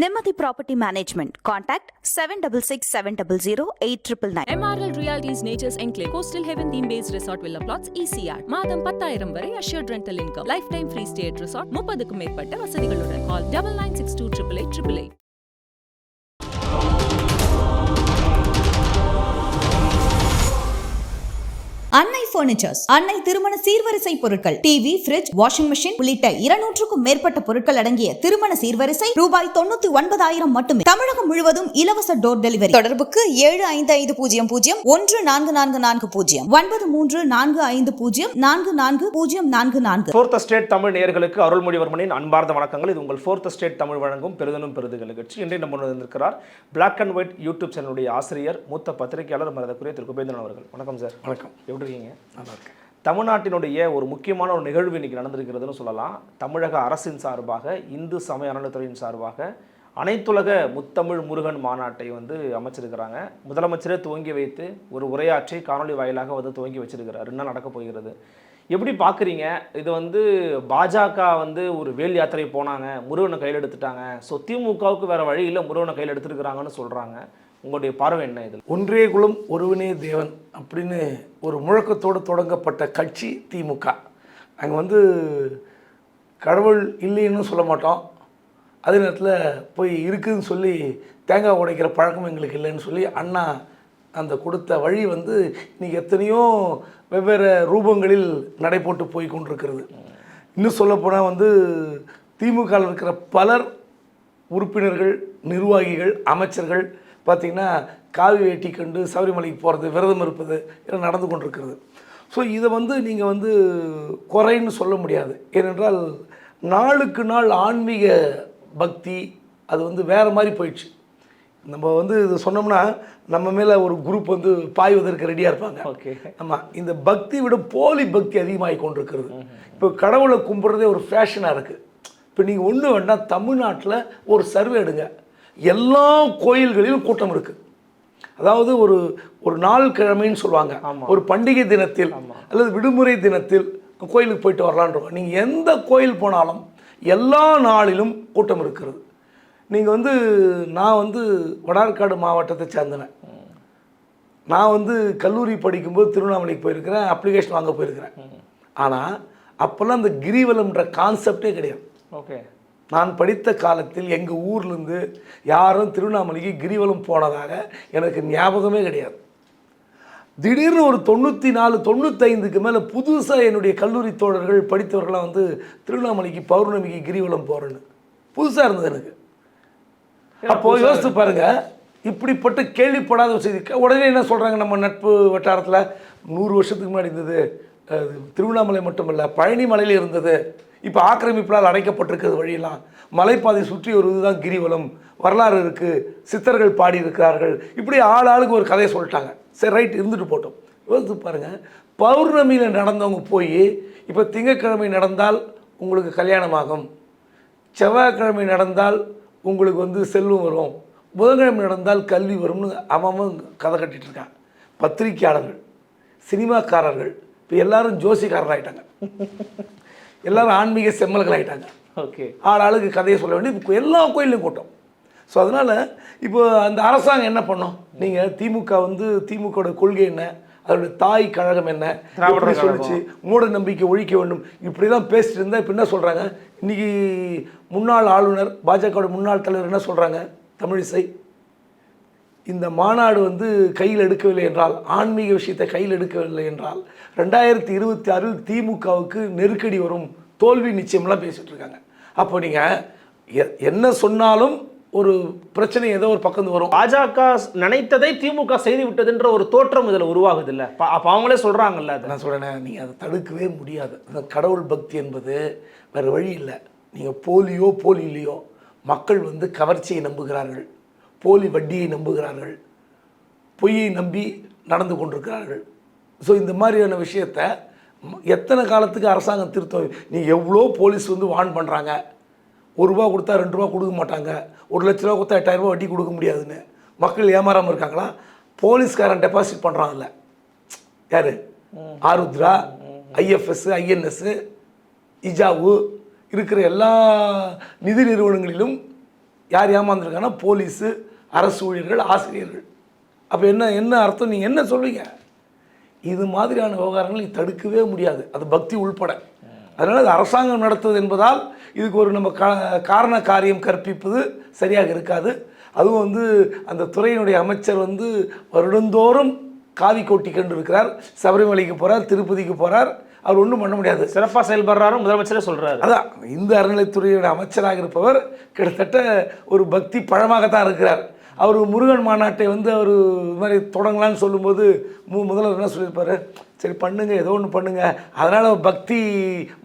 Nirmati Property Management. Contact 7667008999. MRL Realty's Nature's Enclave, Coastal Heaven theme-based resort villa plots, ECR. மாதம் 10,000 வரை assured rental income. Lifetime free stay at resort. 30க்கும் மேற்பட்ட வசதிகளுடன். Call 9962888888. அன்னை furnitures, அன்னை திருமண சீர்வரிசை பொருட்கள், TV, fridge, washing machine உள்ளிட்ட 200க்கும் மேற்பட்ட பொருட்கள் அடங்கிய திருமண சீர்வரிசை ரூபாய் 99,000 மட்டுமே. தமிழகம் முழுவதும் இலவச டோர் டெலிவரி. தொடர்புக்கு 7550144440 9345044044. ஃபோர்த் ஸ்டேட் தமிழ் நேயர்களுக்கு அருள்மொழிவர்மனின் அன்பார்ந்த வணக்கங்கள். இது உங்கள் ஃபோர்த் ஸ்டேட் தமிழ் வழங்கும் பெருதனும் பெருதுகள் நிகழ்ச்சி. இன்றைய நம்ம வந்திருக்கிறார் பிளாக் அண்ட் ஒயிட் யூடியூப் சேனலுடைய ஆசிரியர், மூத்த பத்திரிகையாளர் மரியாதைக்குரிய திரு குபேந்திரன் அவர்கள். வணக்கம் சார். வணக்கம். எப்படி இருக்கீங்க? நல்லா இருக்கேன். தமிழ்நாட்டினுடைய ஒரு முக்கியமான ஒரு நிகழ்வு இன்னைக்கு நடந்திருக்கிறதுன்னு சொல்லலாம். தமிழக அரசின் சார்பாக, இந்து சமய அறநிலையத்துறையின் சார்பாக அனைத்துலக முத்தமிழ் முருகன் மாநாட்டை அமைச்சிருக்கிறாங்க. முதலமைச்சரே துவங்கி வைத்து ஒரு உரையாற்றி காணொலி வாயிலாக துவங்கி வச்சிருக்கிறார். 2 நாள் நடக்க போகிறது. எப்படி பார்க்குறீங்க? இது பாஜக ஒரு வேல் யாத்திரை போனாங்க, முருகனை கையில் எடுத்துட்டாங்க. ஸோ திமுகவுக்கு வேறு வழி இல்லை, முருகனை கையில் எடுத்துருக்கிறாங்கன்னு சொல்கிறாங்க. உங்களுடைய பார்வை என்ன? இதில் ஒன்றே குலம் ஒருவனே தேவன் அப்படின்னு ஒரு முழக்கத்தோடு தொடங்கப்பட்ட கட்சி திமுக. நாங்கள் கடவுள் இல்லைன்னு சொல்ல மாட்டோம், அதே நேரத்தில் போய் இருக்குதுன்னு சொல்லி தேங்காய் உடைக்கிற பழக்கம் எங்களுக்கு இல்லைன்னு சொல்லி அண்ணா அந்த கொடுத்த வழி இன்றைக்கி எத்தனையோ வெவ்வேறு ரூபங்களில் நடைபோட்டு போய் கொண்டிருக்கிறது. இன்னும் சொல்லப்போனால் திமுகவில் இருக்கிற பலர் உறுப்பினர்கள், நிர்வாகிகள், அமைச்சர்கள் பார்த்திங்கன்னா காவி வேட்டி கண்டு சபரிமலைக்கு போகிறது, விரதம் இருப்பது இதெல்லாம் நடந்து கொண்டிருக்கிறது. ஸோ இதை நீங்கள் குறைன்னு சொல்ல முடியாது. ஏனென்றால் நாளுக்கு நாள் ஆன்மீக பக்தி அது வேறு மாதிரி போயிடுச்சு. நம்ம இது சொன்னோம்னா நம்ம மேலே ஒரு குரூப் பாய்வதற்கு ரெடியாக இருப்பாங்க. ஓகே. ஆமாம், இந்த பக்தி விட போலி பக்தி அதிகமாகி கொண்டிருக்கிறது. இப்போ கடவுளை கும்பிட்றதே ஒரு ஃபேஷனாக இருக்குது. இப்போ நீங்கள் ஒன்று வேண்டாம், தமிழ்நாட்டில் ஒரு சர்வே எடுங்க, எல்லா கோயில்களிலும் கூட்டம் இருக்குது. அதாவது ஒரு நாள் கிழமைன்னு சொல்லுவாங்க, ஒரு பண்டிகை தினத்தில் அல்லது விடுமுறை தினத்தில் கோயிலுக்கு போயிட்டு வரலான்றோம். நீங்கள் எந்த கோயில் போனாலும் எல்லா நாளிலும் கூட்டம் இருக்கிறது. நீங்கள் நான் வடார்காடு மாவட்டத்தை சேர்ந்தேன். நான் கல்லூரி படிக்கும்போது திருவண்ணாமலைக்கு போயிருக்கிறேன், அப்ளிகேஷன் வாங்க போயிருக்கிறேன். ஆனால் அப்போல்லாம் அந்த கிரிவலம்ன்ற கான்செப்டே கிடையாது. ஓகே. நான் படித்த காலத்தில் எங்கள் ஊர்லேருந்து யாரும் திருவண்ணாமலைக்கு கிரிவலம் போனதாக எனக்கு ஞாபகமே கிடையாது. திடீர்னு ஒரு 94, 95க்கு மேலே புதுசாக என்னுடைய கல்லூரி தோழர்கள், படித்தவர்களாம் திருவண்ணாமலைக்கு பௌர்ணமிக்கு கிரிவலம் போகிறேன்னு புதுசாக இருந்தது எனக்கு. அப்போது யோசித்து பாருங்கள், இப்படிப்பட்ட கேள்விப்படாத ஒரு செய்தி. உடனே என்ன சொல்கிறாங்க, நம்ம நட்பு வட்டாரத்தில் 100 வருஷத்துக்கு முன்னாடி இருந்தது, திருவண்ணாமலை மட்டுமல்ல பழனி மலையில் இருந்தது, இப்போ ஆக்கிரமிப்பினால் அடைக்கப்பட்டிருக்கிறது வழியெல்லாம், மலைப்பாதை சுற்றி ஒரு இதுதான் கிரிவலம், வரலாறு இருக்குது, சித்தர்கள் பாடியிருக்கிறார்கள், இப்படி ஆளுக்கு ஒரு கதையை சொல்லிட்டாங்க. சரி, ரைட், இருந்துட்டு போட்டோம். யோசித்து பாருங்கள், பௌர்ணமியில் நடந்தவங்க போய் இப்போ திங்கட்கிழமை நடந்தால் உங்களுக்கு கல்யாணமாகும், செவ்வாய்க்கிழமை நடந்தால் உங்களுக்கு செல்வம் வரும், புதன்கிழமை நடந்தால் கல்வி வரும்னு அவன் கதை கட்டிகிட்டு இருக்கான். பத்திரிக்கையாளர்கள், சினிமாக்காரர்கள், இப்போ எல்லாரும் ஜோசிக்காரர் ஆகிட்டாங்க, எல்லாரும் ஆன்மீக செம்மல்கள் ஆகிட்டாங்க. ஓகே. ஆளுக்கு கதையை சொல்ல வேண்டிய இப்போ எல்லா கோயிலையும் கூட்டம். ஸோ அதனால் இப்போ அந்த அரசாங்கம் என்ன பண்ணோம்? நீங்கள் திமுகவோட கொள்கை என்ன, அதோடைய தாய் கழகம் என்ன சொல்லிச்சு, மூட நம்பிக்கை ஒழிக்க வேண்டும், இப்படிலாம் பேசிட்டு இருந்தால் இப்போ என்ன சொல்கிறாங்க? இன்றைக்கி முன்னாள் ஆளுநர், பாஜகவோட முன்னாள் தலைவர் என்ன சொல்கிறாங்க? தமிழிசை, இந்த மாநாடு கையில் எடுக்கவில்லை என்றால், ஆன்மீக விஷயத்தை கையில் எடுக்கவில்லை என்றால் 2026 திமுகவுக்கு நெருக்கடி வரும், தோல்வி நிச்சயம்லாம் பேசிகிட்டு இருக்காங்க. அப்போ நீங்கள் என்ன சொன்னாலும் ஒரு பிரச்சனை ஏதோ ஒரு பக்கம் வரும். பாஜக நினைத்ததை திமுக செய்து விட்டதுன்ற ஒரு தோற்றம் இதில் உருவாகுது இல்லை? அப்போ அவங்களே சொல்கிறாங்கல்ல. அதை நான் சொல்கிறேன், நீங்கள் அதை தடுக்கவே முடியாது. அந்த கடவுள் பக்தி என்பது வேறு வழி இல்லை. நீங்கள் போலியோ போலி இல்லையோ, மக்கள் கவர்ச்சியை நம்புகிறார்கள், போலி வட்டியை நம்புகிறார்கள், பொய்யை நம்பி நடந்து கொண்டிருக்கிறார்கள். ஸோ இந்த மாதிரியான விஷயத்தை எத்தனை காலத்துக்கு அரசாங்கம் திருத்தம்? நீங்கள் எவ்வளோ போலீஸ் வார்ன் பண்ணுறாங்க, ₹1 கொடுத்தா ₹2 கொடுக்க மாட்டாங்க, ₹1,00,000 கொடுத்தா ₹8,000 வட்டி கொடுக்க முடியாதுன்னு. மக்கள் ஏமாறாமல் இருக்காங்களா? போலீஸ்காரன் டெபாசிட் பண்ணுறாங்கல்ல, யார்? ஆருத்ரா, ஐஎஃப்எஸ், ஐஎன்எஸ், இஜாவு இருக்கிற எல்லா நிதி நிறுவனங்களிலும் யார் ஏமாந்துருக்காங்கன்னா போலீஸு, அரசு ஊழியர்கள், ஆசிரியர்கள். அப்போ என்ன அர்த்தம்? நீங்கள் என்ன சொல்லுவீங்க? இது மாதிரியான விவகாரங்களை தடுக்கவே முடியாது, அது பக்தி உள்பட. அதனால் அது அரசாங்கம் நடத்துவது என்பதால் இதுக்கு ஒரு நம்ம காரண காரியம் கற்பிப்பது சரியாக இருக்காது. அதுவும் அந்த துறையினுடைய அமைச்சர் வருடந்தோறும் காவி கொட்டி கொண்டு இருக்கிறார். சபரிமலைக்கு போகிறார், திருப்பதிக்கு போகிறார், அவர் ஒன்றும் பண்ண முடியாது. சிறப்பாக செயல்படுறாரு முதலமைச்சரே சொல்கிறார். அதான் இந்து அறநிலைத்துறையுடைய அமைச்சராக இருப்பவர் கிட்டத்தட்ட ஒரு பக்தி பழமாகத்தான் இருக்கிறார். அவர் முருகன் மாநாட்டை அவர் இது மாதிரி தொடங்கலான்னு சொல்லும்போது முதல்வர் என்ன சொல்லியிருப்பார்? சரி பண்ணுங்க, ஏதோ ஒன்று பண்ணுங்க, அதனால் பக்தி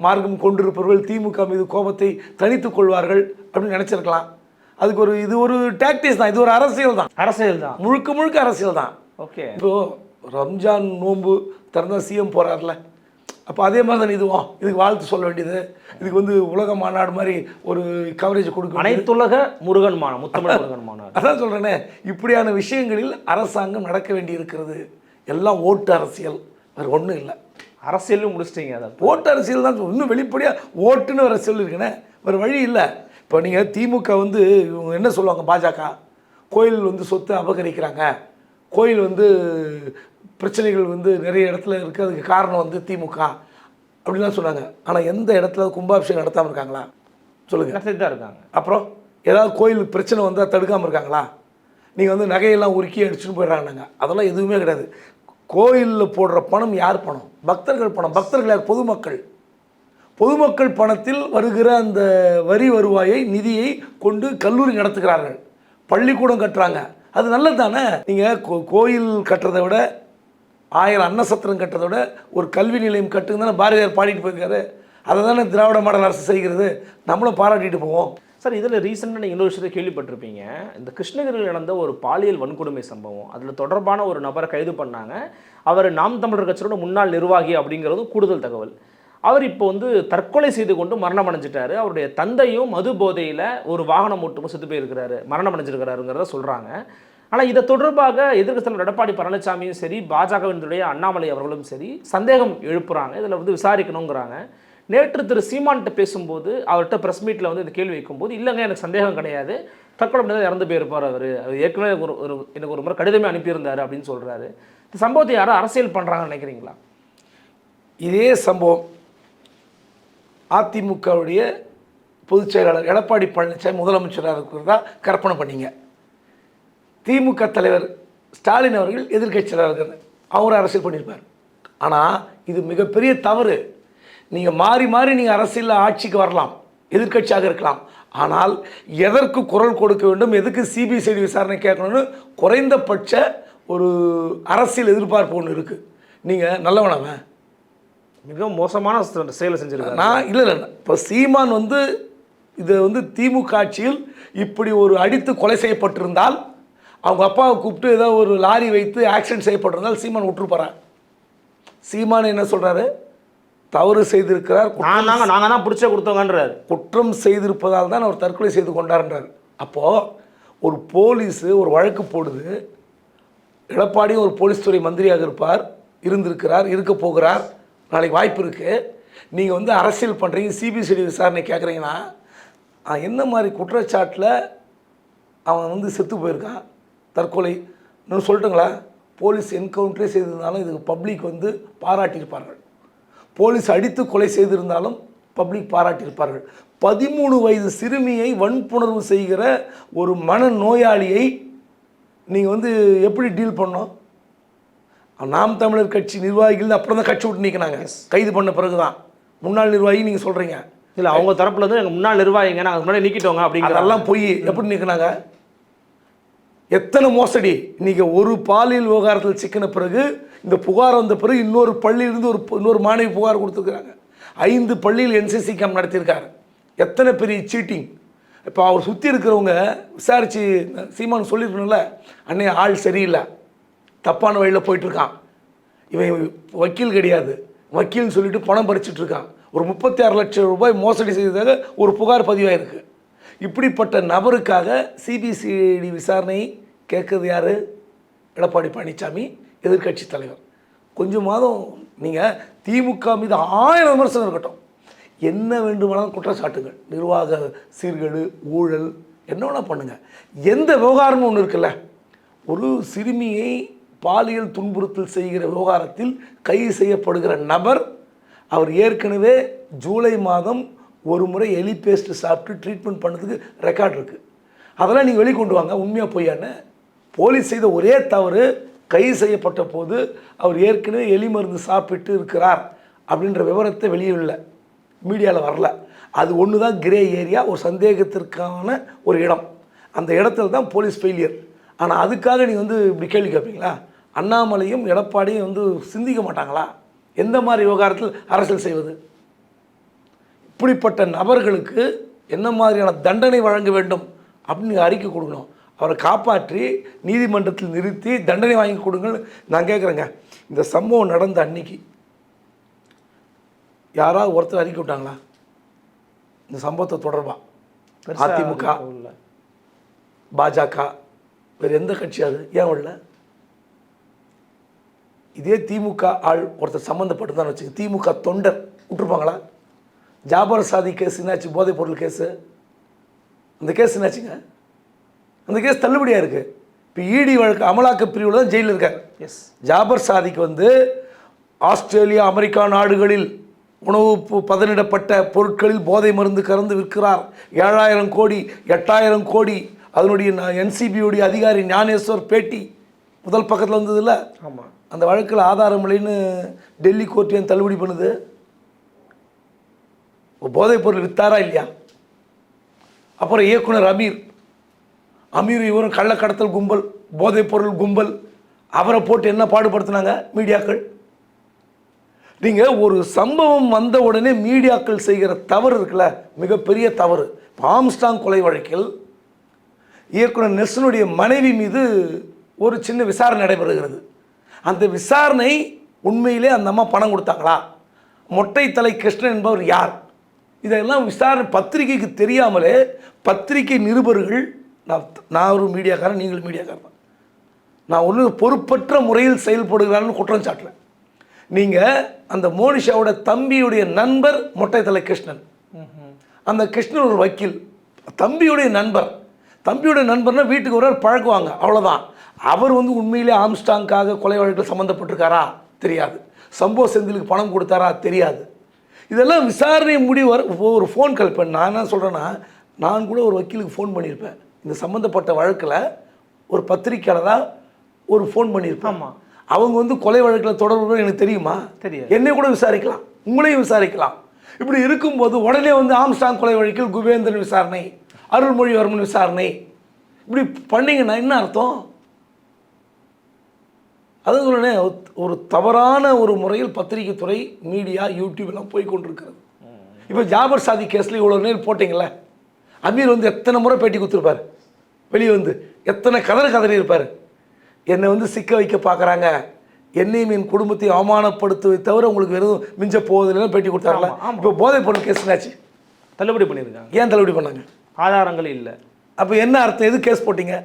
மார்க்கம் கொண்டிருப்பவர்கள் திமுக மீது கோபத்தை தணித்துக் கொள்வார்கள் அப்படின்னு நினச்சிருக்கலாம். அதுக்கு இது ஒரு டாக்டிக்ஸ் தான், இது ஒரு அரசியல் தான், முழுக்க முழுக்க அரசியல் தான். ஓகே, இப்போது ரம்ஜான் நோன்பு திறந்தால் சிஎம் போகிறார்ல, அப்போ அதே மாதிரி தான் இதுக்கு வாழ்த்து சொல்ல வேண்டியது. இதுக்கு உலக மாநாடு மாதிரி ஒரு கவரேஜ் கொடுக்க, அனைத்துலக முருகன் மாநாடு, முத்தமிழ் முருகன் மாநாடு. அதான் சொல்கிறேன்னே, இப்படியான விஷயங்களில் அரசாங்கம் நடக்க வேண்டி இருக்கிறது. எல்லாம் ஓட்டு அரசியல், வேறு ஒன்றும் இல்லை. அரசியலும் முடிச்சிட்டிங்க. அதை ஓட்டு அரசியல் தான், இன்னும் வெளிப்படையாக ஓட்டுன்னு வர அரசியல் இருக்குண்ணே, வேறு வழி இல்லை. இப்போ நீங்கள் திமுக இவங்க என்ன சொல்லுவாங்க, பாஜக கோயில் சொத்து அபகரிக்கிறாங்க, கோயில் பிரச்சனைகள் நிறைய இடத்துல இருக்குது, அதுக்கு காரணம் திமுக அப்படிலாம் சொன்னாங்க. ஆனால் எந்த இடத்துல கும்பாபிஷேகம் நடத்தாமல் இருக்காங்களா சொல்லுங்கள்? நடத்திட்டு தான் இருக்காங்க. அப்புறம் ஏதாவது கோயில் பிரச்சனை வந்தால் தடுக்காமல் இருக்காங்களா? நீங்கள் நகையெல்லாம் உருக்கி அடிச்சுன்னு போயிடறாங்க, அதெல்லாம் எதுவுமே கிடையாது. கோயிலில் போடுற பணம் யார் பணம்? பக்தர்கள் பணம். பக்தர்கள் யார்? பொதுமக்கள். பொதுமக்கள் பணத்தில் வருகிற அந்த வரி வருவாயை, நிதியை கொண்டு கல்லூரி நடத்துகிறார்கள், பள்ளிக்கூடம் கட்டுறாங்க. அது நல்லது தானே? நீங்கள் கோயில் கட்டுறதை விட 1000 அன்னசத்திரம் கட்டுறதை விட ஒரு கல்வி நிலையம் கட்டுங்க தானே பாரதியார் பாடிட்டு போயிருக்காரு. அதை தானே திராவிட மாடல் அரசு செய்கிறது, நம்மளும் பாராட்டிட்டு போவோம். சார், இதில் ரீசெண்டாக நீங்கள் இன்னொரு விஷயத்தை கேள்விப்பட்டிருப்பீங்க. இந்த கிருஷ்ணகிரியில் நடந்த ஒரு பாலியல் வன்கொடுமை சம்பவம், அதில் தொடர்பான ஒரு நபரை கைது பண்ணாங்க. அவர் நாம் தமிழர் கட்சியோட முன்னாள் நிர்வாகி அப்படிங்கிறதும் கூடுதல் தகவல். அவர் இப்போ தற்கொலை செய்து கொண்டு மரணம் அடைஞ்சிட்டாரு. அவருடைய தந்தையும் மது போதையில் ஒரு வாகனம் ஓட்டும்போது செத்து போயிருக்கிறாரு, மரணம் அடைஞ்சிருக்கிறாருங்கிறத சொல்கிறாங்க. ஆனால் இதை தொடர்பாக எதிர்க்கட்சியில் எடப்பாடி பழனிசாமியும் சரி, பாஜகவினுடைய அண்ணாமலை அவர்களும் சரி சந்தேகம் எழுப்புறாங்க. இதில் விசாரிக்கணுங்கிறாங்க. நேற்று திரு சீமான்கிட்ட பேசும்போது, அவர்கிட்ட ப்ரெஸ் மீட்டில் இந்த கேள்வி வைக்கும்போது, இல்லைங்க எனக்கு சந்தேகம் கிடையாது, தற்கொலை பண்ணி தான் இறந்து போயிருப்பார் அவர் ஏற்கனவே எனக்கு ஒரு முறை கடிதமே அனுப்பியிருந்தார் அப்படின்னு சொல்கிறாரு. இந்த சம்பவத்தை யாரும் அரசியல் பண்ணுறாங்கன்னு நினைக்கிறீங்களா? இதே சம்பவம் அதிமுகவுடைய பொதுச் செயலாளர் எடப்பாடி பழனிசாமி முதலமைச்சராக இருக்கிறதா கற்பனை பண்ணிங்க. திமுக தலைவர் ஸ்டாலின் அவர்கள் எதிர்க்கட்சியாக இருக்கிறது, அவர் அரசியல் பண்ணியிருப்பார். ஆனால் இது மிகப்பெரிய தவறு. நீங்கள் மாறி மாறி நீங்கள் அரசியலில் ஆட்சிக்கு வரலாம், எதிர்க்கட்சியாக இருக்கலாம். ஆனால் எதற்கு குரல் கொடுக்க வேண்டும், எதுக்கு சிபிசிஐடி விசாரணை கேட்கணும்னு குறைந்தபட்ச ஒரு அரசியல் எதிர்பார்ப்பு ஒன்று இருக்குது. நீங்கள் நல்லவனவன் மிக மோசமான செயலை செஞ்சுருக்காங்க. நான் இல்லை இப்போ சீமான் இதை திமுக ஆட்சியில் இப்படி ஒரு அடித்து கொலை செய்யப்பட்டிருந்தால், அவங்க அப்பாவை கூப்பிட்டு ஏதோ ஒரு லாரி வைத்து ஆக்சிடென்ட் செய்யப்பட்டிருந்தால் சீமான் விட்டுருப்பார். சீமான் என்ன சொல்கிறாரு? தவறு செய்திருக்கிறார், நாங்கள் தான் பிடிச்ச கொடுத்தவங்கன்றார். குற்றம் செய்திருப்பதால் தான் அவர் தற்கொலை செய்து கொண்டார்ன்றார். அப்போது ஒரு போலீஸு ஒரு வழக்கு போடுது, எடப்பாடியும் ஒரு போலீஸ் துறை மந்திரியாக இருந்திருக்கிறார், இருக்க போகிறார், நாளைக்கு வாய்ப்பு இருக்குது. நீங்கள் அரசியல் பண்ணுறீங்க, சிபிசிஐடி விசாரணை கேட்குறீங்கன்னா, என்ன மாதிரி குற்றச்சாட்டில் அவன் செத்து போயிருக்கான், தற்கொலை இன்னும் சொல்லட்டுங்களா? போலீஸ் என்கவுண்டரே செய்திருந்தாலும் இதுக்கு பப்ளிக் பாராட்டியிருப்பார்கள். போலீஸ் அடித்து கொலை செய்திருந்தாலும் பப்ளிக் பாராட்டியிருப்பார்கள். 13 வயது சிறுமியை வன்புணர்வு செய்கிற ஒரு மன நோயாளியை நீங்கள் எப்படி டீல் பண்ணோம்? நாம் தமிழர் கட்சி நிர்வாகிகள் அப்புறம் தான் கட்சி விட்டு நீக்கினாங்க, கைது பண்ண பிறகு தான். முன்னாள் நிர்வாகி நீங்கள் சொல்கிறீங்க, இல்லை அவங்க தரப்புலேருந்து எங்கள் முன்னாள் நிர்வாகிங்க நாங்கள் முன்னாடி நீக்கிட்டோங்க அப்படிங்கிறதெல்லாம் போய் எப்படி நீக்கினாங்க? எத்தனை மோசடி! இன்றைக்கி ஒரு பாலியல் விவகாரத்தில் சிக்கின பிறகு, இந்த புகார் வந்த பிறகு இன்னொரு பள்ளியிலிருந்து இன்னொரு மாணவி புகார் கொடுத்துருக்குறாங்க. 5 பள்ளியில் என்சிசி கேம்ப் நடத்தியிருக்காரு. எத்தனை பெரிய சீட்டிங்! இப்போ அவர் சுற்றி இருக்கிறவங்க விசாரித்து சீமான் சொல்லியிருக்கணும்ல, அன்னை ஆள் சரியில்லை, தப்பான வழியில் போயிட்டுருக்கான், இவன் வக்கீல் கிடையாது, வக்கீல்னு சொல்லிட்டு பணம் பறிச்சிட்ருக்கான், ஒரு 36 லட்சம் ரூபாய் மோசடி செய்ததாக ஒரு புகார் பதிவாயிருக்கு. இப்படிப்பட்ட நபருக்காக சிபிசிஐடி விசாரணை கேட்குறது யார்? எடப்பாடி பழனிசாமி, எதிர்க்கட்சி தலைவர். கொஞ்சம் மாதம் நீங்கள் திமுக மீது 1000 விமர்சனம் இருக்கட்டும், என்ன வேண்டுமானாலும் குற்றச்சாட்டுகள், நிர்வாக சீர்கேடு, ஊழல், என்ன வேணால் பண்ணுங்கள். எந்த விவகாரமும் ஒன்று இருக்குல்ல, ஒரு சிறுமியை பாலியல் துன்புறுத்தல் செய்கிற விவகாரத்தில் கைது செய்யப்படுகிற நபர், அவர் ஏற்கனவே ஜூலை மாதம் ஒரு முறை எலி பேஸ்ட் சாப்பிட்டு ட்ரீட்மெண்ட் பண்ணதுக்கு ரெக்கார்ட் இருக்குது. அதெல்லாம் நீங்கள் வெளிக்கொண்டு வாங்க, உண்மையாக பொய்யான்னு. போலீஸ் செய்த ஒரே தவறு, கைது செய்யப்பட்ட போது அவர் ஏற்கனவே எலி மருந்து சாப்பிட்டு இருக்கிறார் அப்படின்ற விவரத்தை வெளியிடல, மீடியாவில் வரல. அது ஒன்று தான் கிரே ஏரியா, ஒரு சந்தேகத்திற்கான ஒரு இடம். அந்த இடத்துல தான் போலீஸ் ஃபெயிலியர். ஆனால் அதுக்காக நீங்கள் வந்து இப்படி கேள்வி கேட்பீங்களா? அண்ணாமலையும் எடப்பாடியும் வந்து சிந்திக்க மாட்டாங்களா? எந்த மாதிரி விவகாரத்தில் அரசியல் செய்வது? இப்படிப்பட்ட நபர்களுக்கு என்ன மாதிரியான தண்டனை வழங்க வேண்டும் அப்படின்னு நீங்கள் அறிக்கை கொடுக்கணும். அவரை காப்பாற்றி நீதிமன்றத்தில் நிறுத்தி தண்டனை வாங்கி கொடுங்கன்னு நான் கேட்குறேங்க. இந்த சம்பவம் நடந்த அன்னைக்கு யாராவது ஒருத்தர் அறிக்கை விட்டாங்களா இந்த சம்பவத்தை தொடர்பாக? அதிமுக, பாஜக, வேறு எந்த கட்சியாவது ஏன் வரல? இதே திமுக ஆள் ஒருத்தர் சம்மந்தப்பட்டு வச்சுக்க, திமுக தொண்டர் விட்டுருப்பாங்களா? ஜாபர் சாதி கேஸ் என்னாச்சு? போதைப் பொருள் கேஸு, அந்த கேஸ் என்னாச்சுங்க? அந்த கேஸ் தள்ளுபடியாக இருக்குது. இப்போ இடி வழக்கு அமலாக்க பிரிவில் தான் ஜெயிலில் இருக்கார். எஸ், ஜாபர் சாதிக்கு வந்து ஆஸ்திரேலியா, அமெரிக்கா நாடுகளில் உணவு பதனிடப்பட்ட பொருட்களில் போதை மருந்து கலந்து விற்கிறார். 7,000 கோடி 8,000 கோடி. அதனுடைய NCBயுடைய அதிகாரி ஞானேஸ்வர் பேட்டி முதல் பக்கத்தில் வந்தது இல்லை? ஆமாம். அந்த வழக்கில் ஆதாரம் இல்லைன்னு டெல்லி கோர்ட் ஏன் தள்ளுபடி பண்ணுது? போதைப் பொருள் வித்தாரா இல்லையா? அப்புறம் இயக்குனர் அமீர் இவரும் கள்ளக்கடத்தல் கும்பல், போதைப் பொருள் கும்பல், அவரை போட்டு என்ன பாடுபடுத்தினாங்க மீடியாக்கள்? நீங்கள் ஒரு சம்பவம் வந்த உடனே மீடியாக்கள் செய்கிற தவறு இருக்குல்ல, மிகப்பெரிய தவறு. ஆம்ஸ்ட்ராங் கொலை வழக்கில் இயக்குனர் நெல்சனுடைய மனைவி மீது ஒரு சின்ன விசாரணை நடைபெறுகிறது. அந்த விசாரணை உண்மையிலே அந்த அம்மா பணம் கொடுத்தாங்களா? மொட்டை தலை கிருஷ்ணன் என்பவர் யார்? இதெல்லாம் விசாரணை பத்திரிகைக்கு தெரியாமலே பத்திரிகை நிருபர்கள், நான் ஒரு மீடியாக்காரன், நீங்கள் மீடியாக்காரன் தான், நான் ஒன்று பொறுப்பற்ற முறையில் செயல்படுகிறான்னு குற்றம் சாட்டுறேன். நீங்கள் அந்த மோனிஷாவோட தம்பியுடைய நண்பர் மொட்டை தலை கிருஷ்ணன், அந்த கிருஷ்ணன் ஒரு வக்கீல், தம்பியுடைய நண்பர்னா வீட்டுக்கு ஒரு பழக்குவாங்க, அவ்வளோதான். அவர் வந்து உண்மையிலே ஆம்ஸ்டாங்காக கொலை வழக்கில் சம்மந்தப்பட்டிருக்காரா? தெரியாது. சம்போ செந்திலுக்கு பணம் கொடுத்தாரா? தெரியாது. இதெல்லாம் விசாரணை முடிவு ஒரு ஃபோன் கால். இப்போ நான் என்ன சொல்கிறேன்னா, நான் கூட ஒரு வக்கீலுக்கு ஃபோன் பண்ணியிருப்பேன். இந்த சம்மந்தப்பட்ட வழக்கில் ஒரு பத்திரிக்கையாளராக ஒரு ஃபோன் பண்ணியிருப்பேன். ஆமாம். அவங்க வந்து கொலை வழக்கில் தொடர்பு எனக்கு தெரியுமா? தெரியாது. என்னை கூட விசாரிக்கலாம், உங்களையும் விசாரிக்கலாம். இப்படி இருக்கும்போது உடனே வந்து ஆம்ஸ்டாங் கொலை வழக்கில் குபேந்திரன் விசாரணை, அருள்மொழிவர்மன் விசாரணை, இப்படி பண்ணிங்கன்னா என்ன அர்த்தம்? அது சொல்லுனே, ஒரு தவறான ஒரு முறையில் பத்திரிகை துறை, மீடியா, யூடியூப் எல்லாம் போய் கொண்டிருக்கிறது. இப்போ ஜாபர் சாதி கேஸில் இவ்வளோ நேரம் போட்டிங்களே, அமீர் வந்து எத்தனை முறை பேட்டி கொடுத்துருப்பார், வெளியே வந்து எத்தனை கதறி இருப்பார். என்னை வந்து சிக்க வைக்க பார்க்குறாங்க, என்னையும் என் குடும்பத்தை அவமானப்படுத்துவதை தவிர உங்களுக்கு வெறும் மிஞ்ச போவதில்லைன்னு பேட்டி கொடுத்தாங்களா? இப்போ போதைப் பொருள் கேஸ் என்னாச்சு? தள்ளுபடி பண்ணியிருக்காங்க. ஏன் தள்ளுபடி பண்ணாங்க? ஆதாரங்கள் இல்லை. அப்போ என்ன அர்த்தம்? எது கேஸ் போட்டிங்க?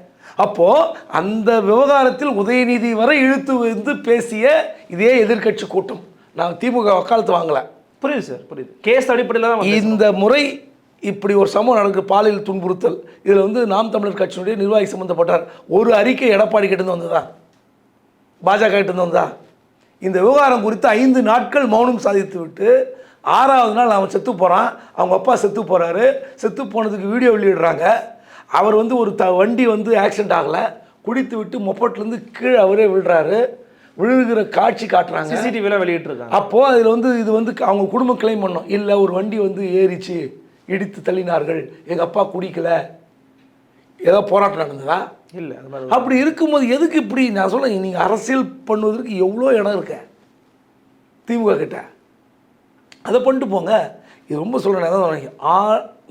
அப்போது அந்த விவகாரத்தில் உதயநிதி வரை இழுத்து வந்து பேசிய இதே எதிர்க்கட்சி கூட்டம், நான் திமுக வக்காலத்து வாங்கலை. புரியுது சார், புரியுது. கேஸ் அடிப்படையில் தான் இந்த முறை இப்படி ஒரு சம்பவம் நடக்குது, பாலியல் துன்புறுத்தல். இதில் வந்து நாம் தமிழர் கட்சியினுடைய நிர்வாகி சம்மந்தப்பட்டார். ஒரு அறிக்கை எடப்பாடி கிட்டேருந்து வந்ததா? பாஜக கிட்டேருந்து வந்ததா? இந்த விவகாரம் குறித்து 5 நாட்கள் மௌனம் சாதித்து விட்டு 6வது நாள் அவன் செத்து போகிறான், அவங்க அப்பா செத்து போகிறாரு. செத்து போனதுக்கு வீடியோ வெளியிடுறாங்க. அவர் வந்து ஒரு வண்டி வந்து ஆக்சிடென்ட் ஆகலை, குடித்து விட்டு மொப்பட்லேருந்து கீழே அவரே விழுறாரு, விழுகிற காட்சி காட்டுறாங்க, சிசிடிவியில் வெளியிட்டிருக்காங்க. அப்போது அதில் வந்து இது வந்து அவங்க குடும்பம் கிளைம் பண்ணோம், இல்லை ஒரு வண்டி வந்து ஏறிச்சு, இடித்து தள்ளினார்கள், எங்கள் அப்பா குடிக்கல, ஏதோ போராட்டம் நடந்ததா? இல்லை. அப்படி இருக்கும்போது எதுக்கு இப்படி? நான் சொல்ல, நீங்கள் அரசியல் பண்ணுவதற்கு எவ்வளோ இடம் இருக்க திமுக கிட்ட, அதை பண்ணிட்டு போங்க. இது ரொம்ப சொல்கிறேன்,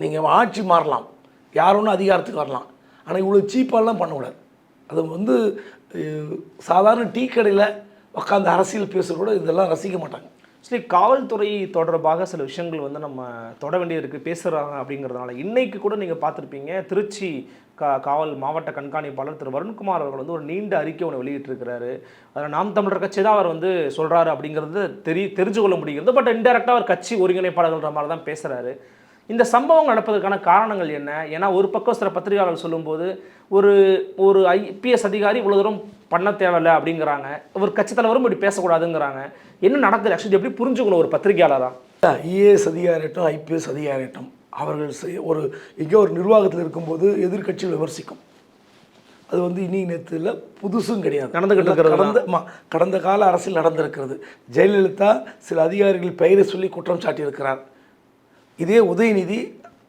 நீங்கள் ஆட்சி மாறலாம், யார் ஒன்றும் அதிகாரத்துக்கு வரலாம், ஆனால் இவ்வளோ சீப்பாலாம் பண்ணக்கூடாது. அது வந்து சாதாரண டீ கடையில் உட்காந்து அரசியல் பேச கூட இதெல்லாம் ரசிக்க மாட்டாங்க. சரி, காவல்துறை தொடர்பாக சில விஷயங்கள் வந்து நம்ம தொட வேண்டியதுக்கு பேசுகிறாங்க அப்படிங்கிறதுனால இன்றைக்கு கூட நீங்கள் பார்த்துருப்பீங்க, திருச்சி காவல் மாவட்ட கண்காணிப்பாளர் திரு வருண்குமார் அவர்கள் வந்து ஒரு நீண்ட அறிக்கை ஒன்று வெளியிட்டிருக்கிறாரு. அதில் நாம் தமிழர் கட்சி தான் அவர் வந்து சொல்கிறாரு அப்படிங்கிறது தெரிஞ்சு கொள்ள முடிகிறது. பட் இன்டெரக்டாக அவர் கட்சி ஒருங்கிணைப்பாளர்கள்ன்ற மாதிரி தான் பேசுகிறாரு. இந்த சம்பவம் நடப்பதற்கான காரணங்கள் என்ன? ஏன்னா ஒரு பக்கம் சில பத்திரிகையாளர்கள் சொல்லும்போது ஒரு ஐபிஎஸ் அதிகாரி இவ்வளோ தூரம் பண்ண தேவையில்லை அப்படிங்கிறாங்க, ஒரு கட்சி தலைவரும் இப்படி பேசக்கூடாதுங்கிறாங்க. என்ன நடக்குது ஆக்சுவலி எப்படி புரிஞ்சுக்கணும் ஒரு பத்திரிகையாளராக? ஐஏஎஸ் அதிகாரிட்டும் ஐபிஎஸ் அதிகாரிட்டும் அவர்கள் எங்கே ஒரு நிர்வாகத்தில் இருக்கும்போது எதிர்க்கட்சிகள் விமர்சிக்கும். அது வந்து இனி நேற்று இல்லை, புதுசும் கிடையாது, நடந்துகிட்டு இருக்கிறது. கடந்த கால அரசியல் நடந்திருக்கிறது. ஜெயலலிதா சில அதிகாரிகள் பெயரை சொல்லி குற்றம் சாட்டியிருக்கிறார். இதே உதயநிதி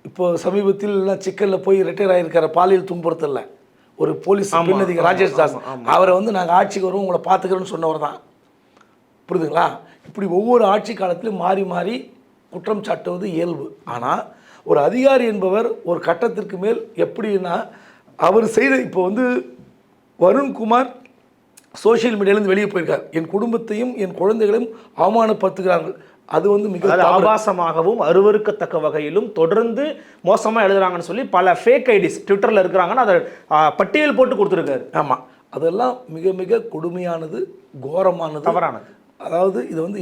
இப்போ சமீபத்தில் சிக்கலில் போய் ரிட்டையர் ஆகியிருக்கிற பாலியல் துன்புறுத்தல ஒரு போலீஸ் பெண் அதிகாரி ராஜேஷ் தாஸ், அவரை வந்து நாங்கள் ஆட்சிக்கு வருவோம் உங்களை பார்த்துக்கிறோன்னு சொன்னவர் தான். புரியுதுங்களா? இப்படி ஒவ்வொரு ஆட்சி காலத்திலும் மாறி மாறி குற்றம் சாட்டுவது இயல்பு. ஆனால் ஒரு அதிகாரி என்பவர் ஒரு கட்டத்திற்கு மேல் எப்படின்னா அவர் செய்த இப்போ வந்து வருண்குமார் சோஷியல் மீடியாவிலேருந்து வெளியே போயிருக்கார். என் குடும்பத்தையும் என் குழந்தைகளையும் அவமானப்படுத்துகிறார்கள். அது வந்து மிக ஆபாசமாகவும் அருவருக்கத்தக்க வகையிலும் தொடர்ந்து மோசமாக எழுதுறாங்கன்னு சொல்லி பல ஃபேக் ஐடிஸ் ட்விட்டரில் இருக்கிறாங்கன்னு அதை பட்டியல் போட்டு கொடுத்துருக்காரு. ஆமாம், அதெல்லாம் மிக மிக கொடுமையானது, கோரமானது, தவறானது. அதாவது இது வந்து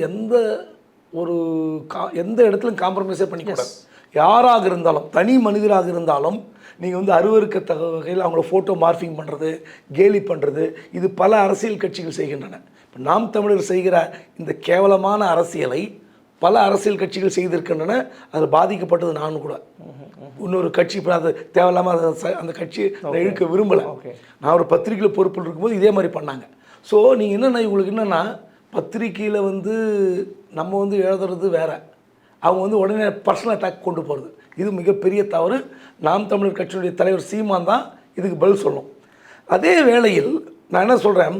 எந்த இடத்துலையும் காம்ப்ரமைஸே பண்ணிக்கூடாது. யாராக இருந்தாலும், தனி மனிதராக இருந்தாலும் நீங்கள் வந்து அருவருக்கத்தக்க வகையில் அவங்கள ஃபோட்டோ மார்ஃபிங் பண்ணுறது, கேலி பண்ணுறது, இது பல அரசியல் கட்சிகள் செய்கின்றன. இப்போ நாம் தமிழர் செய்கிற இந்த கேவலமான அரசியலை பல அரசியல் கட்சிகள் செய்திருக்கின்றன. அதில் பாதிக்கப்பட்டது நானும் கூட. இன்னொரு கட்சி இப்போ அது தேவையில்லாமல் அந்த கட்சி இழுக்க விரும்பலை. நான் ஒரு பத்திரிகையில் பொறுப்பில் இருக்கும்போது இதே மாதிரி பண்ணாங்க. ஸோ நீங்கள் என்னென்னா இவங்களுக்கு என்னென்னா பத்திரிகையில் வந்து நம்ம வந்து எழுதுறது வேறு, அவங்க வந்து உடனே பர்சனல் அட்டாக் கொண்டு போகிறது, இது மிகப்பெரிய தவறு. நாம் தமிழர் கட்சியினுடைய தலைவர் சீமான் தான் இதுக்கு பதில் சொல்லணும். அதே வேளையில் நான் என்ன சொல்கிறேன்,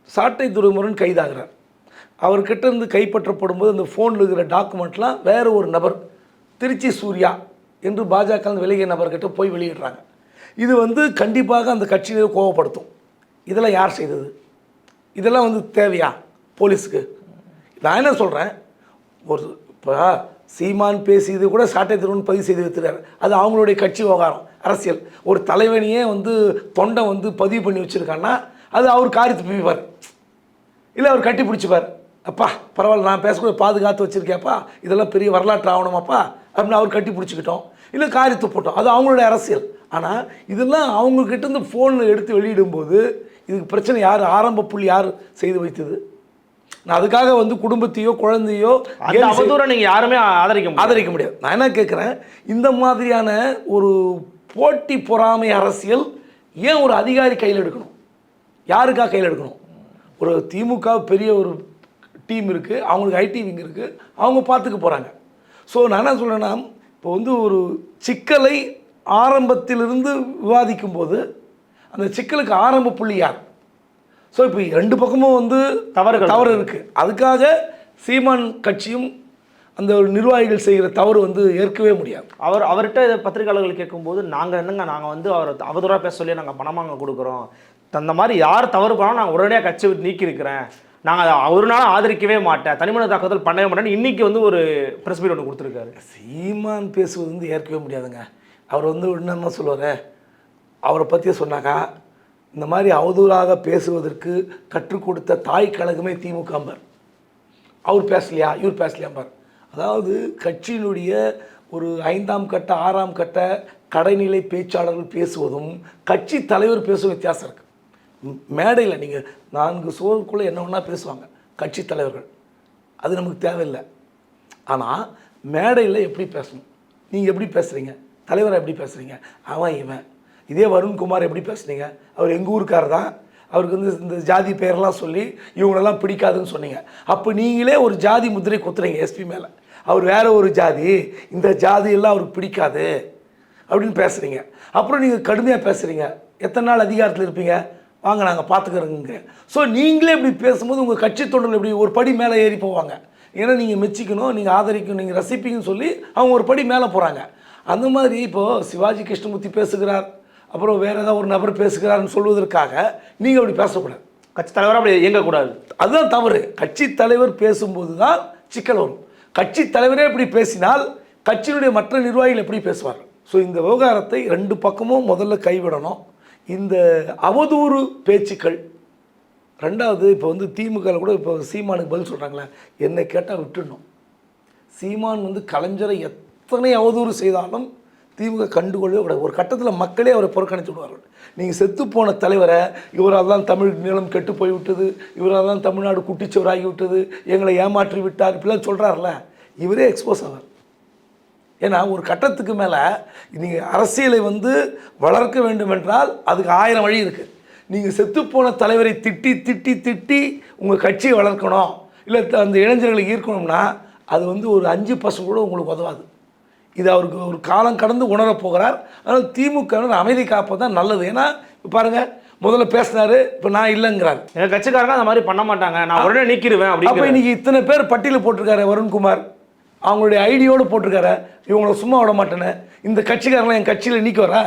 சாட்டை துரைமுருகன் கைதாகிறார். அவர்கிட்ட இருந்து கைப்பற்றப்படும் போது அந்த ஃபோனில் இருக்கிற டாக்குமெண்ட்லாம் வேறு ஒரு நபர் திருச்சி சூர்யா என்று பாஜக விலகிய நபர்கிட்ட போய் வெளியிடுறாங்க. இது வந்து கண்டிப்பாக அந்த கட்சியை கோவப்படுத்தும். இதெல்லாம் யார் செய்தது? இதெல்லாம் வந்து தேவையா போலீஸுக்கு? நான் என்ன சொல்கிறேன், இப்போ சீமான் பேசியது கூட சாட்டை திருவன் பதிவு செய்து வைக்கிறார். அது அவங்களுடைய கட்சி விவகாரம், அரசியல். ஒரு தலைவனையே வந்து தொண்டை வந்து பதிவு பண்ணி வச்சுருக்கான்னா அது அவர் காரி துப்பிப்பார், இல்லை அவர் கட்டி பிடிச்சிப்பார். அப்பா பரவாயில்ல, நான் பேசக்கூடிய பாதுகாத்து வச்சுருக்கேப்பா, இதெல்லாம் பெரிய வரலாற்று ஆகணுமாப்பா அப்படின்னு அவர் கட்டி பிடிச்சிக்கிட்டோம், இல்லை காரி துப்பிட்டோம், அது அவங்களுடைய அரசியல். ஆனால் இதெல்லாம் அவங்கக்கிட்டேருந்து ஃபோனில் எடுத்து வெளியிடும்போது இதுக்கு பிரச்சனை யார், ஆரம்ப புள்ளி யார் செய்து வைத்தது? நான் அதுக்காக வந்து குடும்பத்தையோ குழந்தையோ அவதூறை நீங்கள் யாருமே ஆதரிக்க முடியாது. நான் என்ன கேட்குறேன், இந்த மாதிரியான ஒரு போட்டி பொறாமை அரசியல் ஏன் ஒரு அதிகாரி கையில் எடுக்கணும்? யாருக்காக கையில் எடுக்கணும்? ஒரு திமுக பெரிய ஒரு டீம் இருக்குது, அவங்களுக்கு ஐடி விங் இருக்குது, அவங்க பார்த்துக்க போகிறாங்க. ஸோ நான் என்ன சொல்கிறேன்னா, இப்போ வந்து ஒரு சிக்கலை ஆரம்பத்திலிருந்து விவாதிக்கும் போது அந்த சிக்கலுக்கு ஆரம்ப புள்ளி யார்? ஸோ இப்போ ரெண்டு பக்கமும் வந்து தவறு இருக்குது. அதுக்காக சீமான் கட்சியும் அந்த நிர்வாகிகள் செய்கிற தவறு வந்து ஏற்கவே முடியாது. அவர்கிட்ட பத்திரிகையாளர்கள் கேட்கும்போது நாங்கள் வந்து அவர் அவதூறாக பேச சொல்லி நாங்கள் பணமாக கொடுக்குறோம், அந்த மாதிரி யார் தவறு பண்ணாலும் நாங்கள் உடனடியாக கட்சி விட்டு நீக்கியிருக்கிறேன், நாங்கள் ஒரு நாள் ஆதரிக்கவே மாட்டேன், தனிமனித தாக்குதல் பண்ணவே மாட்டேன்னு இன்றைக்கி வந்து ஒரு ப்ரெஸ் மீட் ஒன்று கொடுத்துருக்காரு. சீமான் பேசுவது வந்து ஏற்கவே முடியாதுங்க. அவர் வந்து என்னென்ன சொல்லுவார், அவரை பற்றியே சொன்னாக்கா இந்த மாதிரி அவதூறாக பேசுவதற்கு கற்றுக் கொடுத்த தாய் கழகமே திமுகம்பார். அவர் பேசலையா இவர் பேசலையாம்பார். அதாவது கட்சியினுடைய ஒரு 5ஆம் கட்ட 6ஆம் கட்ட கடைநிலை பேச்சாளர்கள் பேசுவதும் கட்சி தலைவர் பேசும் வித்தியாசம் இருக்குது. மேடையில் நீங்கள் 4 சுவருக்குள்ளே என்ன ஒன்றா பேசுவாங்க கட்சி தலைவர்கள், அது நமக்கு தேவையில்லை. ஆனால் மேடையில் எப்படி பேசணும், நீங்கள் எப்படி பேசுகிறீங்க, தலைவரை எப்படி பேசுகிறீங்க, அவன் இவன். இதே வருண்குமார் எப்படி பேசுனீங்க, அவர் எங்கள் ஊருக்கார் தான், அவருக்கு வந்து இந்த ஜாதி பேரெல்லாம் சொல்லி இவங்களெல்லாம் பிடிக்காதுன்னு சொன்னீங்க. அப்போ நீங்களே ஒரு ஜாதி முத்திரை குத்துறீங்க எஸ்பி மேலே, அவர் வேறு ஒரு ஜாதி, இந்த ஜாதியெல்லாம் அவருக்கு பிடிக்காது அப்படின்னு பேசுகிறீங்க. அப்புறம் நீங்கள் கடுமையாக பேசுகிறீங்க, எத்தனை நாள் அதிகாரத்தில் இருப்பீங்க, வாங்க நாங்கள் பார்த்துக்கிறோங்க. ஸோ நீங்களே இப்படி பேசும்போது உங்கள் கட்சி தொண்டர்கள் இப்படி ஒரு படி மேலே ஏறி போவாங்க. ஏன்னா நீங்கள் மெச்சிக்கணும், நீங்கள் ஆதரிக்கணும், நீங்கள் ரசிப்பீங்கன்னு சொல்லி அவங்க ஒரு படி மேலே போகிறாங்க. அந்த மாதிரி இப்போது சிவாஜி கிருஷ்ணமூர்த்தி பேசுகிறார், அப்புறம் வேறு ஏதாவது ஒரு நபர் பேசுகிறாருன்னு சொல்வதற்காக நீங்கள் அப்படி பேசக்கூடாது. கட்சி தலைவராக அப்படி இயங்கக்கூடாது, அதுதான் தவறு. கட்சி தலைவர் பேசும்போது தான் சிக்கல் வரும். கட்சி தலைவரே இப்படி பேசினால் கட்சியினுடைய மற்ற நிர்வாகிகள் எப்படி பேசுவார்? ஸோ இந்த விவகாரத்தை ரெண்டு பக்கமும் முதல்ல கைவிடணும். இந்த அவதூறு பேச்சுக்கள். ரெண்டாவது இப்போ வந்து திமுக கூட இப்போ சீமானுக்கு பதில் சொல்கிறாங்களே, என்னை கேட்டால் விட்டுடணும். சீமான் வந்து கலைஞரை எத்தனை அவதூறு செய்தாலும் திமுக கண்டுகொள்ளவே கூடாது. ஒரு கட்டத்தில் மக்களே அவரை புறக்கணித்து விடுவார்கள். நீங்கள் செத்துப்போன தலைவரை இவரால் தான் தமிழ் நிலம் கெட்டு போய்விட்டது, இவரால் தான் தமிழ்நாடு குட்டிச்சவராகி விட்டது, எங்களை ஏமாற்றி விட்டார், இப்படிலாம் சொல்கிறார்ல, இவரே எக்ஸ்போஸ் ஆவார். ஏன்னா ஒரு கட்டத்துக்கு மேலே நீங்கள் அரசியலை வந்து வளர்க்க வேண்டும் என்றால் அதுக்கு 1000 வழி இருக்குது. நீங்கள் செத்துப்போன தலைவரை திட்டி திட்டி திட்டி உங்கள் கட்சியை வளர்க்கணும், இல்லை அந்த இளைஞர்களை ஈர்க்கணும்னா அது வந்து ஒரு 5% கூட உங்களுக்கு உதவாது. இது அவருக்கு ஒரு காலம் கடந்து உணரப் போகிறார். அதனால் திமுக அமைதி காப்பது தான் நல்லது. ஏன்னா இப்போ பாருங்கள், முதல்ல பேசினார், இப்போ நான் இல்லைங்கிறார். எங்கள் கட்சிக்காரங்க அந்த மாதிரி பண்ண மாட்டாங்க, நான் உடனே நீக்கிடுவேன் அப்போ அப்படி. இன்னைக்கு இத்தனை பேர் பட்டியலில் போட்டிருக்காரு வருண்குமார், அவங்களுடைய ஐடியோடு போட்டிருக்காரு, இவங்களை சும்மா விட மாட்டேன்னு. இந்த கட்சிக்காரங்களாம் என் கட்சியில் நீக்க வரா,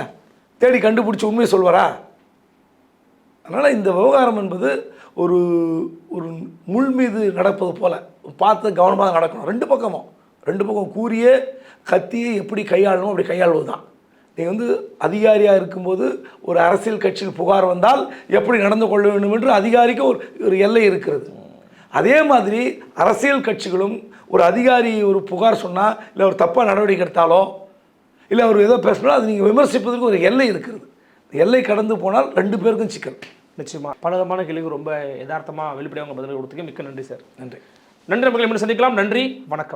தேடி கண்டுபிடிச்சி உண்மையை சொல்வாரா? அதனால் இந்த விவகாரம் என்பது ஒரு ஒரு முள் மீது நடப்பது போல் பார்த்து கவனமாக நடக்கணும். ரெண்டு பக்கம் கூறிய கத்தியை எப்படி கையாளணும் அப்படி கையாள்வது தான். நீங்கள் வந்து அதிகாரியாக இருக்கும்போது ஒரு அரசியல் கட்சியில் புகார் வந்தால் எப்படி நடந்து கொள்ள வேண்டும் என்று அதிகாரிக்கு ஒரு எல்லை இருக்கிறது. அதே மாதிரி அரசியல் கட்சிகளும் ஒரு அதிகாரி ஒரு புகார் சொன்னால், இல்லை ஒரு தப்பாக நடவடிக்கை எடுத்தாலோ, இல்லை அவர் ஏதோ பேசினாலும் அது நீங்கள் விமர்சிப்பதற்கு ஒரு எல்லை இருக்கிறது. எல்லை கடந்து போனால் 2 பேருக்கும் சிக்கல். நிச்சயமாக பல விதமான கேள்விக்கு ரொம்ப யதார்த்தமாக வெளிப்படையாக பதில் கொடுத்துக்க மிக்க நன்றி சார். நன்றி. நன்றி. மக்களை சந்திக்கலாம். நன்றி, வணக்கம்.